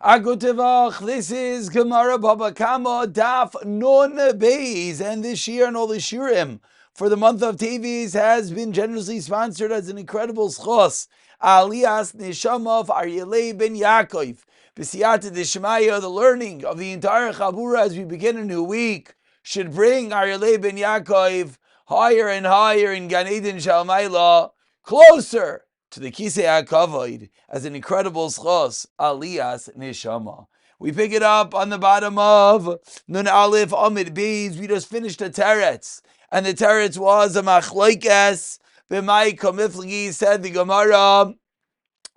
Agutevach, this is Gemara Baba Kama Daf Nun Beis, and this year and all the shirim for the month of Tevis has been generously sponsored as an incredible schos. Aliyas Neshama of Aryeh ben Ya'akov, B'siyata Deshmaya, the learning of the entire Chabura as we begin a new week should bring Aryeh ben Ya'akov higher and higher in Gan Eden Shalmayla, closer to the Kisei HaKavod as an incredible schos, Aliyas Neshama. We pick it up on the bottom of Nun Aleph Amid Beis. We just finished the Teretz, and the Teretz was a Machlokes B'mai Kamiflagi, said the Gemara,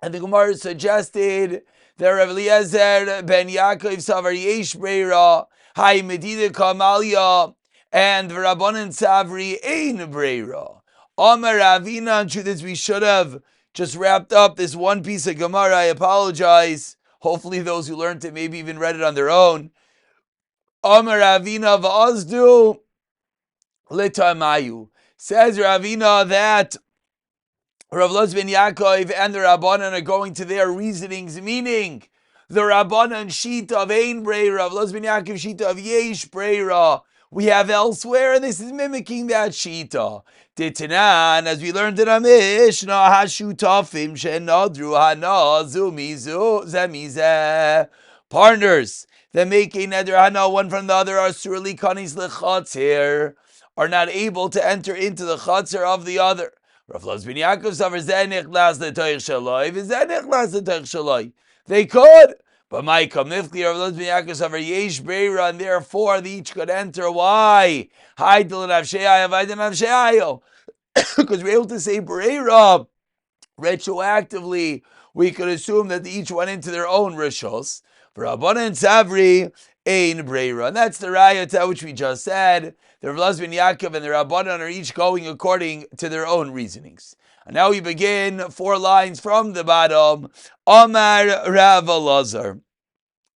and the Gemara suggested that Rav Eliezer ben Yaakov Savar Yesh Breira, Hai Medida Kamalia, and Rabbanan Savri Ein Breira. Amar Ravina, and truth is we should have just wrapped up this one piece of Gemara. I apologize. Hopefully those who learned it maybe even read it on their own. Amar Ravina v'azdu l'tamayu. Says Ravina that Rav Eliezer ben Yaakov and the Rabbanan are going to their reasonings, meaning the Rabbanan sheet of Ein Breira, Rav Eliezer ben Yaakov sheet of Yesh Breira, we have elsewhere, and this is mimicking that shita. Titanan, as we learned in a Mishnah, hashutafim shenadru hana zumizu zemizeh. Partners that make a neder hana one from the other are surely kanis lechatzir, are not able to enter into the chatzir of the other. Rav Eliezer ben Yaakov savar zeh nichlas l'toich shaloi v'zeh nichlas l'toich shaloi. They could, but my kamifli Rav Eliezer ben Yaakov savar yesh breira, and therefore they each could enter. Why? Haidel nafsheayo, haidel nafsheayo. Because we're able to say breira retroactively, we could assume that they each went into their own rishos. Rabbanan Savri ein breira, and that's the rayata which we just said. The Rav Eliezer ben Yaakov and the Rabbanan are each going according to their own reasonings. And now we begin 4 lines from the bottom. Amar Rav Eliezer,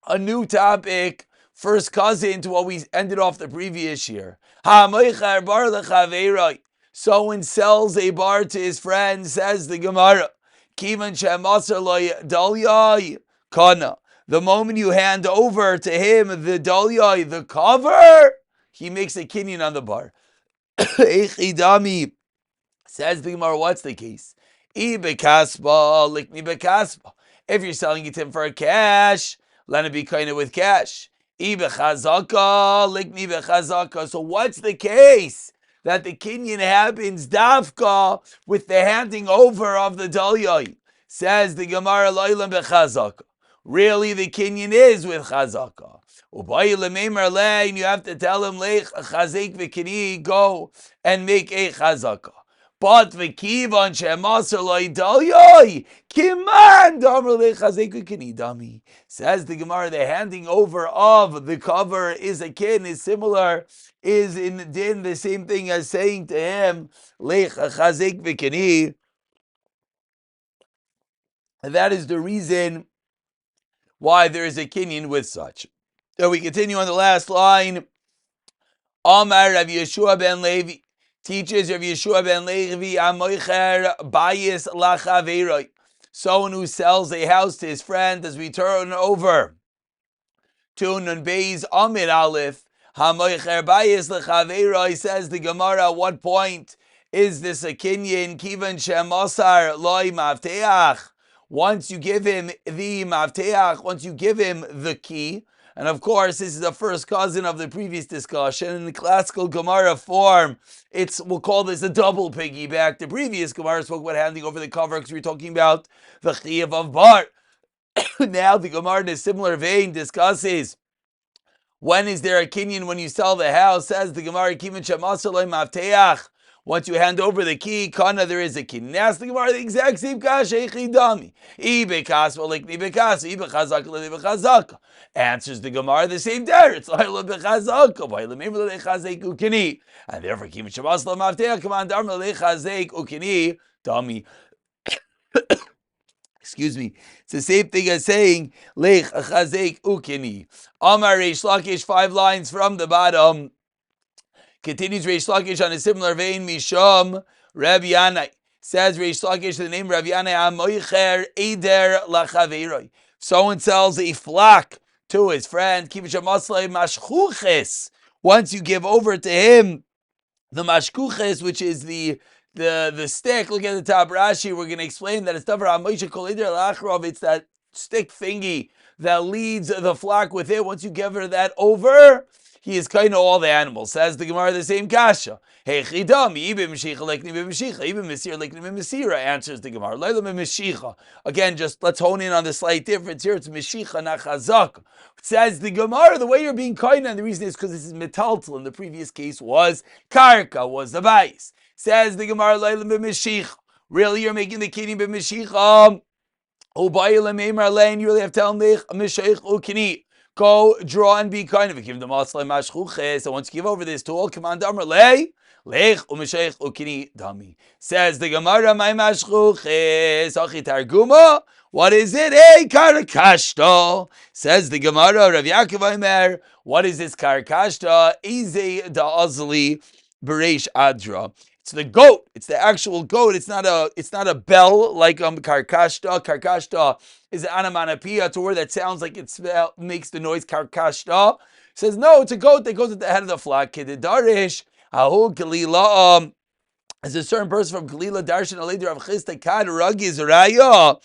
a new topic, first cousin to what we ended off the previous year. Ha-moichar bar lechaveiroi. Someone sells a bar to his friend, says the Gemara. Kivan she'masar lo dalyai kana. The moment you hand over to him the dalyai, the cover, he makes a kinyan on the bar. Echidami, says the Gemara, what's the case? Ibekasba, likni bekasba. If you're selling it to him for cash, let it be kind of with cash. Ibechazaka, likni bechazaka. So what's the case? That the kinyan happens dafka with the handing over of the dalyai. Says the Gemara, lo'ilam bechazaka. Really, the kinyan is with chazaka. And you have to tell him, lech chazek v'kini, go and make a chazaka. But v'kivan she'masar lo dalyai, kiman damar lech chazek v'kini dami. Says the Gemara, the handing over of the cover is akin, is similar, is in din the same thing as saying to him, lech chazek v'kini. And that is the reason why there is a kinyan with such. So we continue on the last line. Amar Rav Yeshua ben Levi, teaches Rav Yeshua ben Levi, amoicher bayis lachaveiroi. Someone who sells a house to his friend, as we turn over to Nun Beis Amid Aleph, hamoicher bayis lachaveiroi, says the Gemara, at what point is this a kinyan? Kivan she'masar loi mavteach. Once you give him the mavteach, once you give him the key, and of course this is the first cousin of the previous discussion, in the classical Gemara form, we'll call this a double piggyback. The previous Gemara spoke about handing over the cover because we were talking about the chiyuv of bar. Now the Gemara in a similar vein discusses when is there a kinyan when you sell the house. Says the Gemara, kimin she'masar lo mavteach. Once you hand over the key, kana, there is a kinyan. Ask the Gemara the exact same kasha, echidami. Ibekasba likni bekasba, ibechazaka libechazaka. Answers the Gemara the same there. It's laila bechazaka, v'ailamim lechazek ukini. And therefore, kimin she'masar lo mavteach, kaman darma lechazek ukini dami. Excuse me. It's the same thing as saying lech chazek ukini. Amar Reish Lakish, 5 lines from the bottom. Continues Reish Lakish on a similar vein. Misham Rabbi Yanai, says Reish Lakish, the name Rabbi Yanai, amoicher eder lachaveiroi. someone sells a flock to his friend, once you give over to him the mashkuches, which is the stick. Look at the top Rashi. We're going to explain that it's it's that stick thingy that leads the flock with it. Once you give her that over, he is kind of all the animals. Says the Gemara, the same kasha. Hey chidam, even meshicha lekni b'meshicha, even mesir lekni b'mesira, answers the Gemara. Leila b'meshicha. Again, just let's hone in on the slight difference here. It's meshicha, not chazak. Says the Gemara, the way you're being kind, and the reason is because this is metaltal. In the previous case was karka, was the bais. Says the Gemara, Leila b'meshicha. Really, you're making the kidney b'meshicha. You really have to tell them, go draw and be kind of it. Give them mashkuches. So once you give over this tool, command Amr lech umeshayich ukini dami. Says the Gemara, my mashkuches achi targuma. What is it? Hey, karakashta. Says the Gemara, Rav Ya'akov Omer. What is this karakashta? Ize da'azli bereish adra. It's the goat. It's the actual goat. It's not a bell like karkashta. Karkashta is an anamanapia. It's a word that sounds like it makes the noise karkashta. It says no, it's a goat that goes at the head of the flock. Kedidarish ahu galila. As a certain person from Galila darshan aleder of chista kad ragiz raya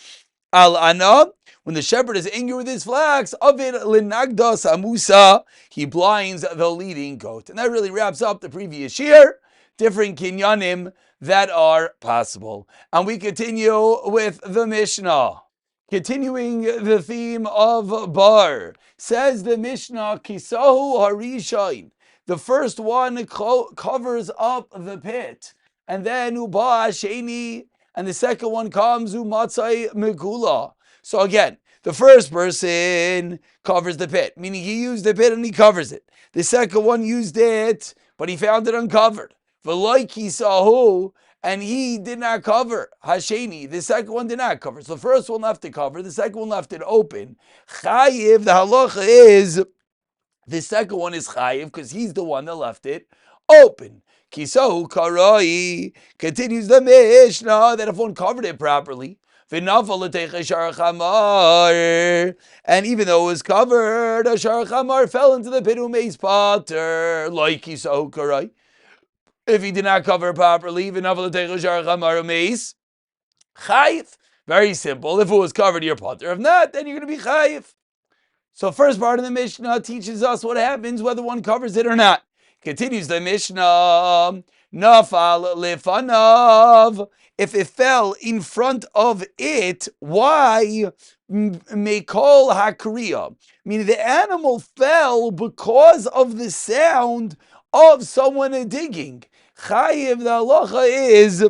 al ana. When the shepherd is angry with his flocks, of it linagda samusa, he blinds the leading goat. And that really wraps up the previous year. Different kinyanim that are possible. And we continue with the Mishnah. Continuing the theme of bar. Says the Mishnah, Kisahu Harishain. The first one covers up the pit. And then Uba Sheni. And the second one comes Umatzai Megula. So again, the first person covers the pit, meaning he used the pit and he covers it. The second one used it, but he found it uncovered. V'loiki sahu, and he did not cover. Hasheni, the second one did not cover. So the first one left it covered, the second one left it open. Chayiv, the halacha is, the second one is chayiv, because he's the one that left it open. Kisahu karai, continues the Mishnah, that if one covered it properly, and even though it was covered, a shar chamar fell into the pit umeis pater, like kisahu karai. If he did not cover properly, chayiv. Very simple. If it was covered, you're potter. If not, then you're going to be chayiv. So first part of the Mishnah teaches us what happens whether one covers it or not. Continues the Mishnah. Nafal lefanav. If it fell in front of it, why? Mekol hakriya. Meaning the animal fell because of the sound of someone digging. Chayiv, the halacha is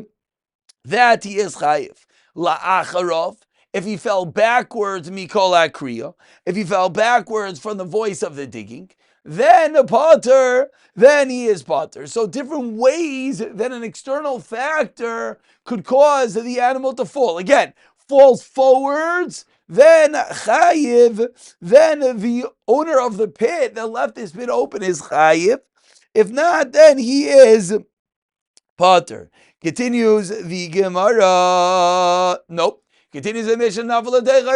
that he is chayiv. La'acharov, if he fell backwards, mikol akriya, if he fell backwards from the voice of the digging, then a potter, then he is potter. So different ways that an external factor could cause the animal to fall. Again, falls forwards, then chayiv, then the owner of the pit that left this pit open is chayiv. If not, then he is potter. Continues the Gemara. Nope. Continues the Mishnah.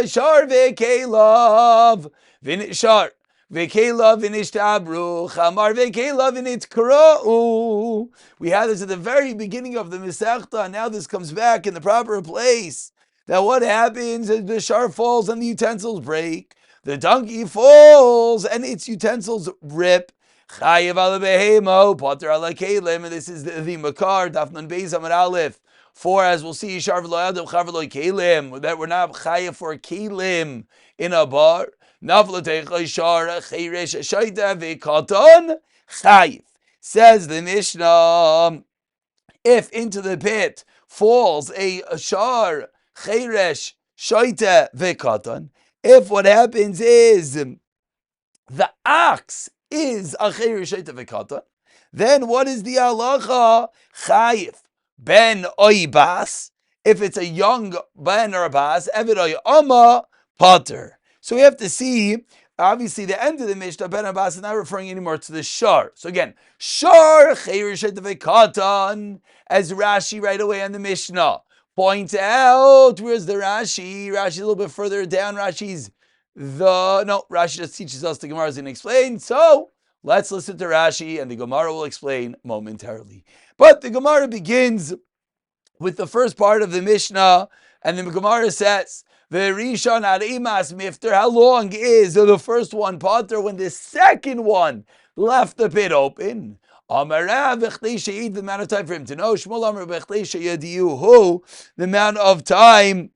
Shar v'kelav v'nishar v'kelav v'nishtabru chamar v'kelav v'nitkra'u. We had this at the very beginning of the Masechta, and now this comes back in the proper place. That what happens is the shar falls and the utensils break. The donkey falls and its utensils rip. Chayiv ala behemo, potter ala kelim, and this is the Makar, Daf Nun Beis Amud Aleph. 4, as we'll see, Shar v'lo yadav, chav v'lo kelim, that we're not chayiv for kelim in a bar. Naflatei shar chayresh shaita v'katan chayiv. Says the Mishnah, if into the pit falls a shar chayresh shaita v'katan, if what happens is the ox is a chayresh shaita v'katan, then what is the halacha? Chayiv ben oibas. If it's a young ben or a bas, evid oy ama potter. So we have to see, obviously, the end of the Mishnah, ben or bas, is not referring anymore to the shar. So again, shar chayresh shaita v'katan, as Rashi right away in the Mishnah points out. Where's the Rashi? Rashi's a little bit further down. Rashi's Rashi just teaches us, the Gemara is going to explain. So let's listen to Rashi, and the Gemara will explain momentarily. But the Gemara begins with the first part of the Mishnah, and the Gemara says, V'rishon arimas mifter, how long is the first one potter when the second one left the pit open? Amarav v'chdei she'id, the amount of time for him to know. Shmuel Amar v'chdei she'yadiuhu, the amount of time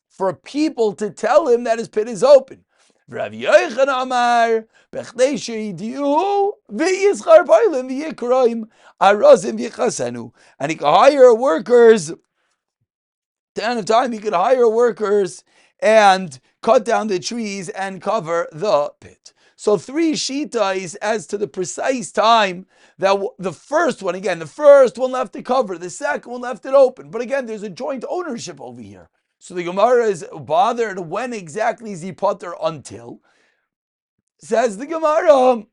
for people to tell him that his pit is open. Rav Yochanan Amar b'chdei she'yadiuhu v'yischar b'olim v'yikroim arazim v'chasenu, and he can hire workers. The end of time, he could hire workers and cut down the trees and cover the pit. So 3 shitas as to the precise time that the first one left it covered, the second one left it open. But again, there's a joint ownership over here. So the Gemara is bothered, when exactly is he potter until? Says the Gemara,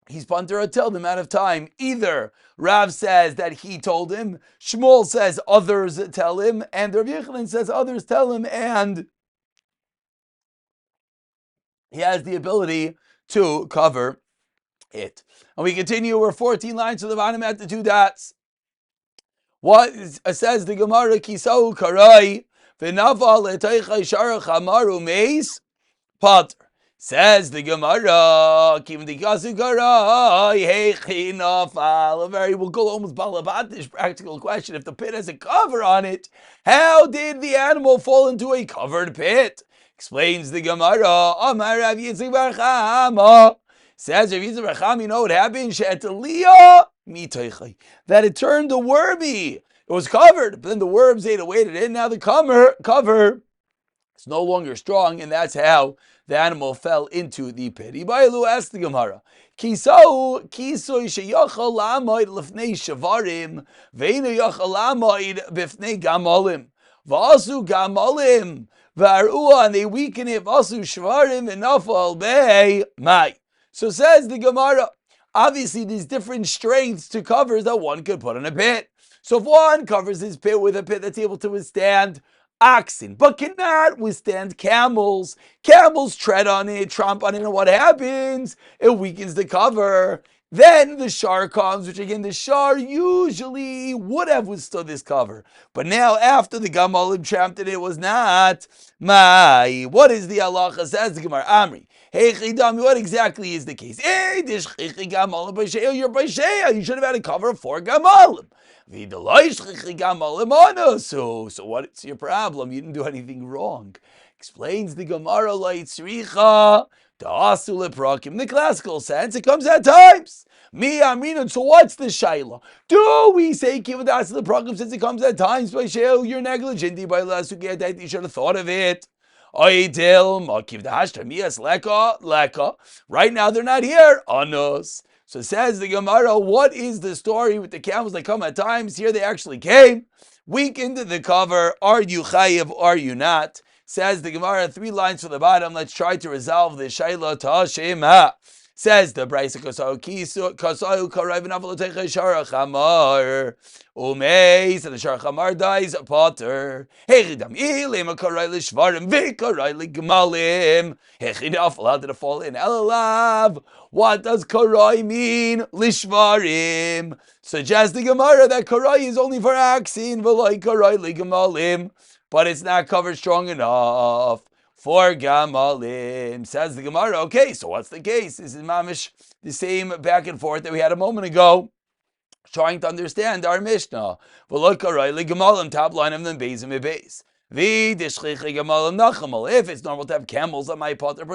he's punter until the amount of time. Either Rav says that he told him, Shmuel says others tell him, and Rav Yochanan says others tell him, and he has the ability to cover it. And we continue, we're 14 lines to the bottom at the 2 dots. What says the Gemara, Kisau Karai, V'naval Eteichai Sharach Amaru Meis, Potter. Says the Gemara, a very, we'll go almost balabatish practical question. If the pit has a cover on it, how did the animal fall into a covered pit? Explains the Gemara, Amar Rav Yitzchak bar Chama. Says Rav Yitzchak bar Chama, you know what happened? That it turned wormy. It was covered, but then the worms ate away at it, and now the cover is no longer strong, and that's how the animal fell into the pit. Ibailu asked the Gemara, Kisoi sheyachal lamoid lefnei shavarim, veinu yachal lamoid bifnei gamalim, v'asu gamalim, v'arua, and they weaken it, v'asu shavarim, v'nafal bei mai. So says the Gemara, obviously there's different strengths to covers that one could put on a pit. So if one covers his pit with a pit that's able to withstand oxen, but cannot withstand camels. Camels tread on it, tromp on it, and what happens? It weakens the cover. Then the shar comes, which again, the shar usually would have withstood this cover. But now, after the Gamalim tramped it, it was not. What is the halacha? Says the Gemara, Amri. Hey, Chidami, what exactly is the case? You should have had a cover of 4 Gamalim. So what's your problem? You didn't do anything wrong. Explains the Gemara, the classical sense, it comes at times. So what's the shaila? Do we say kivadas leprakim since it comes at times by shel? You're negligent. You should have thought of it. Right now they're not here. Anos. So says the Gemara, what is the story with the camels that come at times? Here they actually came. Weakened the cover. Are you chayiv? Are you not? Says the Gemara, 3 lines from the bottom. Let's try to resolve the shaila tashema. Says the Brisa Kasau Karayv Navalotecha Sharachamar Umeis, and the Sharachamar dies a potter. Hechidam Ilim a Karay Lishvarim Vikaray Ligmalim. Hechidaf allowed to fall in Elalav. What does Karay mean? Lishvarim. Suggests the Gemara that Karay is only for oxen, Velai Karay Ligmalim, but it's not covered strong enough for Gamalim. Says the Gemara, okay, so what's the case? This is mamish the same back and forth that we had a moment ago, trying to understand our Mishnah. Top line of them beis and beis. If it's normal to have camels on my potter, so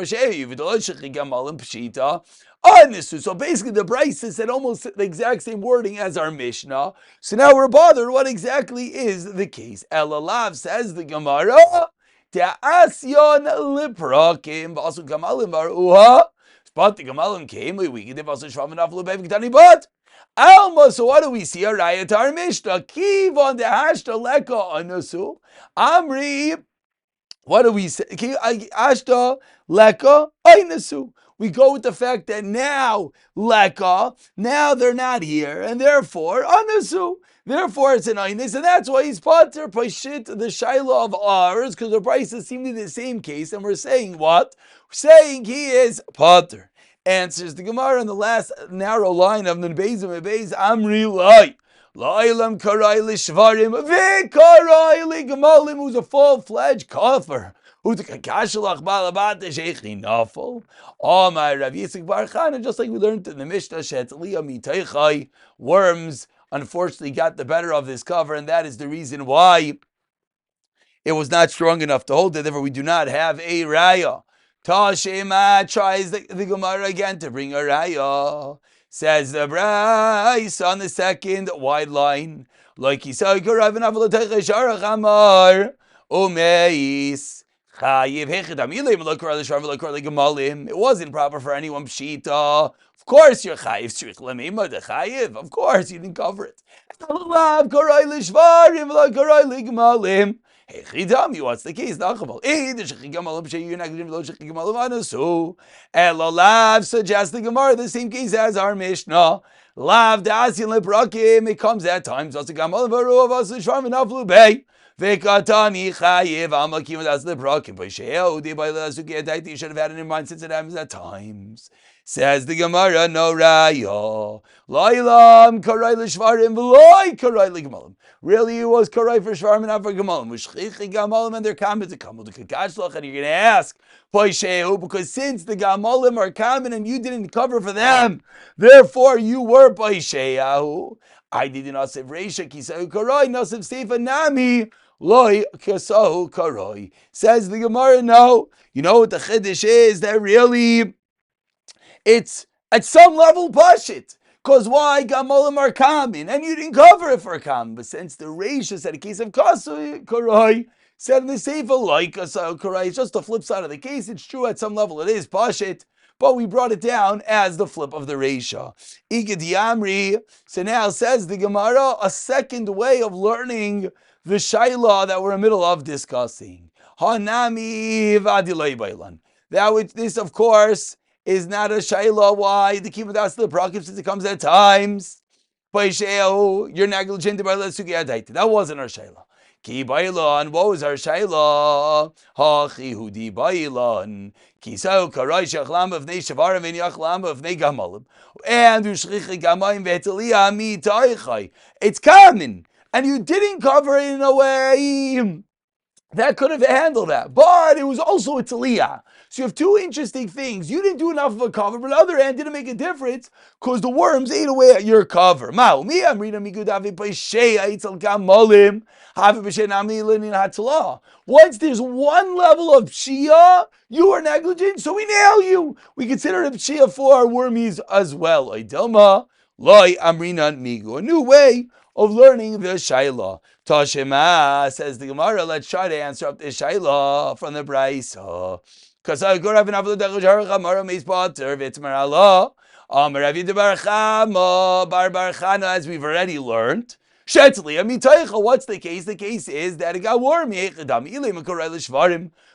basically the Brisa said almost the exact same wording as our Mishnah. So now we're bothered. What exactly is the case? Elalav, says the Gemara, Asyon liprakim v'asu gamalim varuha. But the gamalim came. We can give us a shvam enough lebevik but Alma. So what do we see? A raya to our Mishnah. Kivon dehashta leka anasu. Amri What do we say? Ashta, leka, aynasu. We go with the fact that now, leka, now they're not here, and therefore, anasu. Therefore, it's an aynis, and that's why he's pater, pashit, the shaila of ours, because the prices seem to be the same case, and we're saying what? We're saying he is pater. Answers the Gemara in the last narrow line of Nunbezim Ebez, Amri Lai. La'ilam karai lishvarim v'karai ligmalim, who's a full-fledged kafir. Who's a kakashalach balabat sheikhi nafel. Oh my Rav Yitzchak Bar Chana, just like we learned in the Mishnah, shetzliya miteichai, worms unfortunately got the better of this cover, and that is the reason why it was not strong enough to hold it. Therefore, we do not have a raya. Tashema tries the Gemara again to bring a raya. Says the Bryce on the second wide line, like he said, it wasn't proper for anyone pshita. Of course you're chayiv. Of course you didn't cover it. What's the case? Elolav suggests the Gemara, the same case as our Mishnah. Lav dasin leprakim. It comes at times. Vekatani chayiv amakim das leprakim. You should have had it in mind since it happens at times. Says the Gemara, no raya. Lailam karai l'shvarim v'loi karai l'gemalim. Really, it was karai for shvarim and not for gemalim. U'shchichi gemalim, and they're common to come. And you're going to ask, because since the gemalim are common and you didn't cover for them, therefore you were paisheyahu. I did not say reisha kisahu karai nasiv seifa nami loi kisahu karai. Says the Gemara, no. You know what the chiddush is? That really, it's at some level pashit. Because why? Gamalim are common, and you didn't cover it for a common. But since the Reisha said a case of Kasu Karai, said in the Sefer like Kasu Karai, it's just the flip side of the case. It's true at some level it is pashit, but we brought it down as the flip of the Reisha. Igad Yamri, so now says the Gemara, a second way of learning the Shaila that we're in the middle of discussing. Hanami Vadilay Bailan. This, of course, is not a shayla. Why? The kibbutz the prakim, since it comes at times. You're negligent by the sugiyadaita. That wasn't our shayla. Ki bailan. What was our shayla? Ha chihudi bailan. Ki sao karai shachlam of nei shavarim and yachlam of nei gamalim. And ushchichi gamayim ve'etaliyah mi taichai. It's common, and you didn't cover it in a way that could have handled that. But it was also a taliyah. So you have two interesting things. You didn't do enough of a cover, but on the other hand, didn't make a difference because the worms ate away at your cover. Once there's one level of pshia, you are negligent, so we nail you. We consider it pshia for our wormies as well. A new way of learning the shayla. Tashema, says the Gemara, let's try to answer up this shayla from the Brisa. Because I go have an avlo dechaj hamara meis pater v'tzmar Allah. Rav Yidbar Chama, as we've already learned. Shetzli, what's the case? The case is that it got warm. And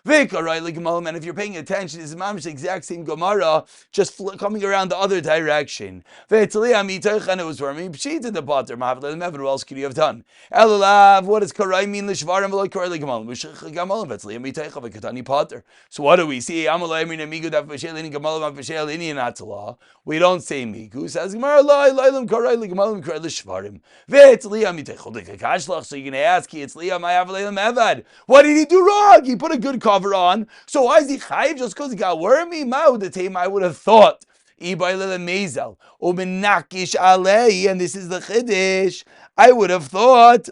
if you're paying attention, it's the exact same Gemara, just coming around the other direction. And it was warm. Pshita the potter. What else could you have done? What does karai mean? So what do we see? We don't say migu. Says Gemara, so you're going to ask, what did he do wrong? He put a good cover on. So why is he chayiv just because he got wormy? I would have thought. And this is the chiddush. I would have thought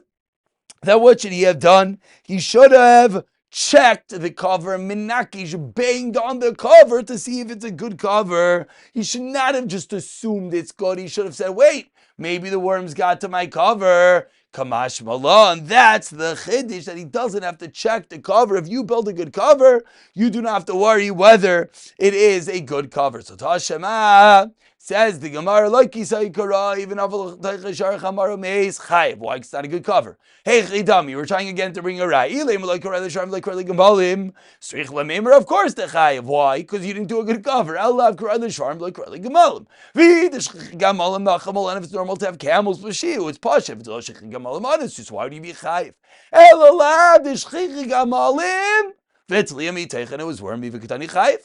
that what should he have done? He should have checked the cover, minakish, banged on the cover to see if it's a good cover. He should not have just assumed it's good. He should have said, wait, maybe the worms got to my cover. Kamash Malon. That's the chiddush, that he doesn't have to check the cover. If you build a good cover, you do not have to worry whether it is a good cover. So Tashema, Says the Gemara, like Kisai Kara, even Aval Taichashar Chamaru Meis Chayiv. Why? It's not a good cover. Hey, Chidami, we're trying again to bring a Rai. Like Kara, the Sharm, like Kara, Gambalim. Srich Lamemer, of course, the Chayiv. Why? Because you didn't do a good cover. Allah Kara, the Sharm, like Kara, Gambalim. V, the Gamalim, Nachamal, and if it's normal to have camels, Bashiu, it's Pasha. If it's all Shich Gamalim, honest, just why would you be Chayiv? Elalad, the Shich Gamalim. V'tzliyami teichen, it was worm, Vikatani Chayiv.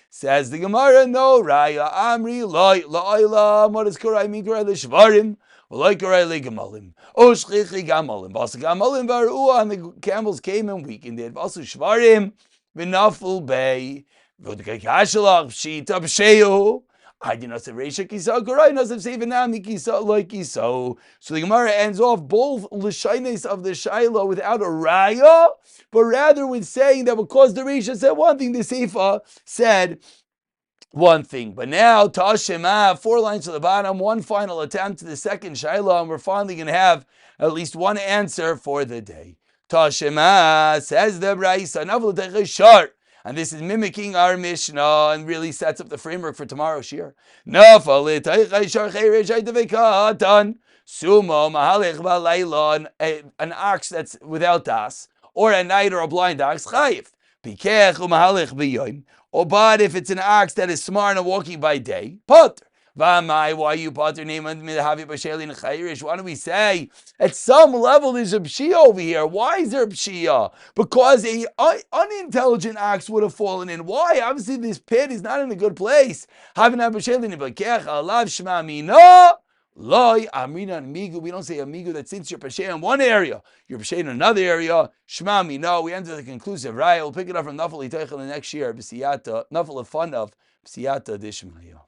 Says the Gemara, no, Raya, Amri, Loi, La'ila, what is Kurai, Mikra, the Shvarim, Loi Kurai, Le Gamalim, O Shchichi Gamalim, Basa Gamalim, Varua, and the camels came and weakened it, Basu Shvarim, Vinaful Bay, Vodkakashalach, Pshita, Psheu, I did not say Reisha Kisa, Kurai, not say Sevenami Kisa, like Kiso. So the Gemara ends off both L'Shaines of the Shaila without a Raya, but rather with saying that because the Reisha said one thing, the Seifa said one thing. But now, Tashema, 4 lines to the bottom, one final attempt to the second Shaila, and we're finally going to have at least one answer for the day. Tashema, says the Braisa, Navul Techeshar. And this is mimicking our Mishnah and really sets up the framework for tomorrow's shir. Sumo an ox that's without das, or a night or a blind ox, chayiv. But if it's an ox that is smart and walking by day, potter. Why you potter name Why do we say at some level there's a pshia over here? Why is there a pshia? Because a unintelligent ox would have fallen in. Why? Obviously this pit is not in a good place. Loi, Amrina and Migu. We don't say Amigu that since you're Peshe in one area, you're Peshe in another area. Shema Mino. We enter the conclusive right. We'll pick it up from Nafal Itaycha the next year. B'siyata, Nafal of fun of B'siyata Dishmaya.